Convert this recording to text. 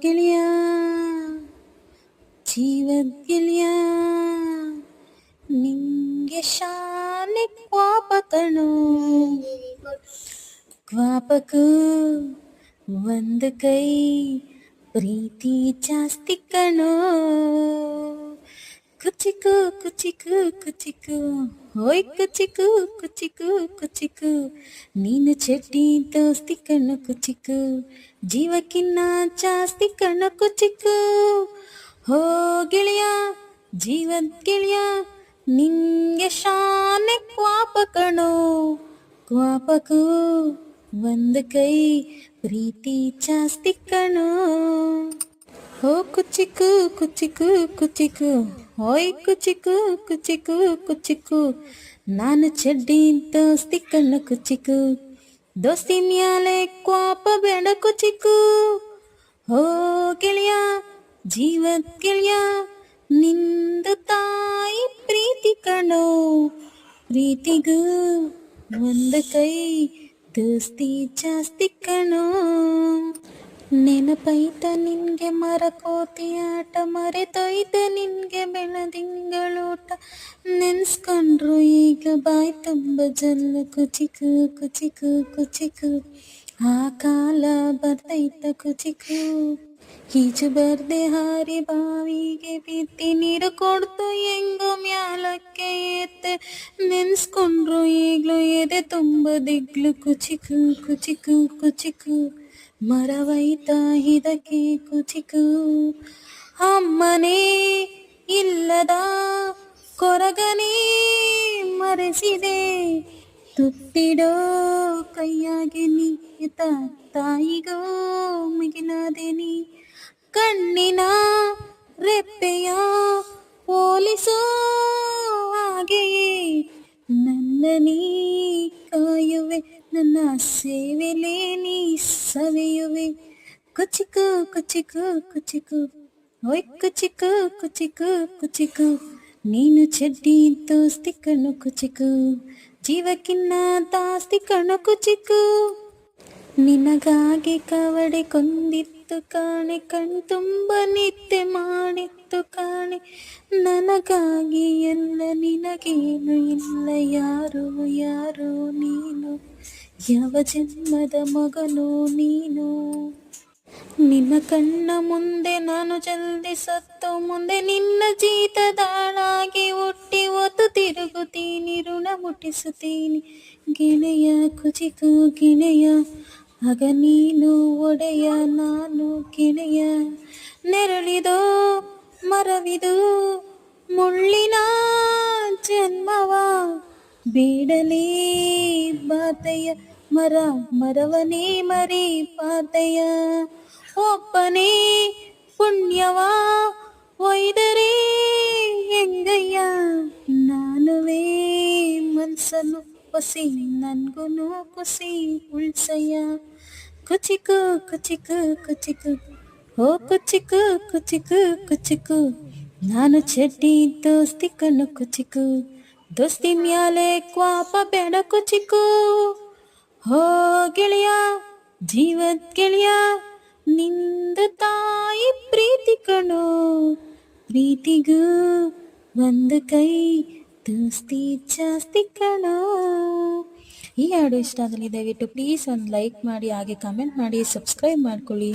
ಗೆಳೆಯ ಜೀವದ ಗೆಳೆಯ ನಿಂಗೆ ಶಾನೆ ಕ್ವಾಪ ಕಣೋ ಕ್ವಾಪಕ್ಕೂ ಒಂದು ಕೈ ಪ್ರೀತಿ ಜಾಸ್ತಿ ಕಣೋ ಕುಚಿಕು ಕುಚಿಕು ಕುಚಿಕು ಹೋಯ್ ಕುಚಿಕು ಕುಚಿಕು ಕುಚಿಕು ನೀನು ಚಡ್ಡಿ ದೋಸ್ತಿ ಕಣ್ಣು ಕುಚಿಕು ಜೀವಕ್ಕಿನ್ನ ಜಾಸ್ತಿ ಕಣ್ಣು ಕುಚಿಕು ಹೋ ಗೆಳೆಯ ಜೀವದ ಗೆಳೆಯ ನಿಂಗೆ ಶಾನೆ ಕ್ವಾಪ ಕಣೋ ಕ್ವಾಪಕ್ಕೂ ಒಂದು ಕೈ ಪ್ರೀತಿ ಜಾಸ್ತಿ ಕಣೋ ಹೋ ಕುಚಿಕು ಕುಚಿಕು ಕುಚಿಕು ಹೋಯ್ ಕುಚಿಕು ಕುಚಿಕು ಕುಚಿಕು ನಾನು ಚಡ್ಡಿ ದೋಸ್ತಿ ಕಣ್ಣು ಕುಚಿಕು ದೋಸ್ತಿ ಮ್ಯಾಲೆ ಕ್ವಾಪ ಬೇಡ ಕುಚಿಕು ಹೋ ಗೆಳೆಯ ಜೀವದ ಗೆಳೆಯ ನಿಂದು ತಾಯಿ ಪ್ರೀತಿ ಕಣೋ ಪ್ರೀತಿಗೂ ಒಂದು ಕೈ ದೋಸ್ತಿ ಜಾಸ್ತಿ ಕಣೋ ನೆನಪೈತ ನಿನ್ಗೆ ಮರಕೋತಿ ಆಟ ಮರೆತೊಯ್ತ ನಿನ್ಗೆ ಬೆಳದಿಂಗಳೂಟ ನೆನ್ಸ್ಕೊಂಡ್ರು ಈಗ ಬಾಯ್ ತುಂಬ ಜಲ್ಲು ಕುಚಿಕು ಕುಚಿಕು ಕುಚಿಕು ಆ ಕಾಲ ಬರ್ತೈತ ಕುಚಿಕು ಈಜು ಬರ್ದೆ ಹಾರಿ ಬಾವಿಗೆ ಬಿತ್ತಿ ನೀರು ಕೊಡ್ತು ಹೆಂಗೋ ಮ್ಯಾಲಕ್ಕೆ ಎತ್ತೆ ನೆನ್ಸ್ಕೊಂಡ್ರು ಈಗ್ಲೂ ಎದೆ ತುಂಬ ದಿಗ್ಲು ಕುಚಿಕು ಕುಚಿಕು ಕುಚಿಕು ಮರವೈತ ಇದಕ್ಕೆ ಕುಚಿಕು ಅಮ್ಮನೇ ಇಲ್ಲದ ಕೊರಗನೇ ಮರೆಸಿದೆ ತುತ್ತಿಡೋ ಕೈಯಾಗೆ ನೀತ ತಾಯಿಗೋ ಮಿಗಿಲಾದೆ ನೀ ಕಣ್ಣಿನ ರೆಪ್ಪೆಯ ಪೋಲಿಸೋ ಹಾಗೆಯೇ ನನ್ನ ನೀ ಕಾಯುವೆ ನನ್ನ ಸೇವೆಲೇ ನೀ ಸವೆಯುವೆ ಕುಚಿಕು ಕುಚಿಕು ಕುಚಿಕು ಹೋಯ್ ಕುಚಿಕು ಕುಚಿಕು ಕುಚಿಕು ನೀನು ಚಡ್ಡಿ ದೋಸ್ತಿ ಕಣ್ಣು ಕುಚಿಕು ಜೀವಕ್ಕಿನ್ನ ದಾಸ್ತಿ ಕಣ್ಣು ಕುಚಿಕು ನಿನಗಾಗಿ ಕವಡೆ ಕೊಂದಿತ್ತು ಕಾಣೆ ಕಣ್ತುಂಬ ನಿತ್ಯ ಮಾಡಿತ್ತು ಕಾಣೆ ನನಗಾಗಿ ಎಲ್ಲ ನಿನಗೇನು ಇಲ್ಲ ಯಾರು ಯಾರು ನೀನು ಯಾವ ಜನ್ಮದ ಮಗನು ನೀನು ನಿನ್ನ ಕಣ್ಣ ಮುಂದೆ ನಾನು ಜಲ್ದಿ ಸತ್ತು ಮುಂದೆ ನಿನ್ನ ಜೀತದಾಳಾಗಿ ಹುಟ್ಟಿ ಒತ್ತು ತಿರುಗುತ್ತೀನಿ ಋಣ ಮುಟ್ಟಿಸುತ್ತೀನಿ ಗೆಳೆಯ ಕುಚಿಕು ಗೆಳೆಯ ಆಗ ನೀನು ಒಡೆಯ ನಾನು ಗೆಳೆಯ ನೆರಳಿದೋ ಮರವಿದು ಮುಳ್ಳಿನ ಜನ್ಮವ ಬೇಡಲೇ ಬಾತೆಯ ಮರ ಮರವನೇ ಮರಿ ಪಾತೆಯ ಒಬ್ಬನೇ ಪುಣ್ಯವ ಒಯ್ದರೆ ಹೆಂಗಯ್ಯ ನಾನುವೇ ಮನ್ಸನ್ನು ಹೊಸಿ ನನ್ಗುನು ಖುಷಿ ಉಳ್ಸಯ್ಯ ಕುಚಿಕು ಕುಚಿಕು ಕುಚಿಕು ಹೋ ಕುಚಿಕು ಕುಚಿಕು ಕುಚಿಕು ನಾನು ಚಡ್ಡಿ ದೋಸ್ತಿ ಕಣ್ಣು ಕುಚಿಕು ದೋಸ್ತಿ ಮ್ಯಾಲೆ ಕ್ವಾಪ ಬೇಡ ಕುಚಿಕು ಹೋ ಗೆಳೆಯ ಜೀವದ ಗೆಳೆಯ ನಿಂದು ತಾಯಿ ಪ್ರೀತಿ ಕಣೋ ಪ್ರೀತಿಗೂ ಒಂದು ಕೈ ದೋಸ್ತಿ ಜಾಸ್ತಿ ಕಣೋ. ಈ ಹಾಡು ಇಷ್ಟ ಆಗಲಿ ದಯವಿಟ್ಟು ಪ್ಲೀಸ್ ಒಂದು ಲೈಕ್ ಮಾಡಿ, ಹಾಗೆ ಕಮೆಂಟ್ ಮಾಡಿ, ಸಬ್ಸ್ಕ್ರೈಬ್ ಮಾಡ್ಕೊಳ್ಳಿ.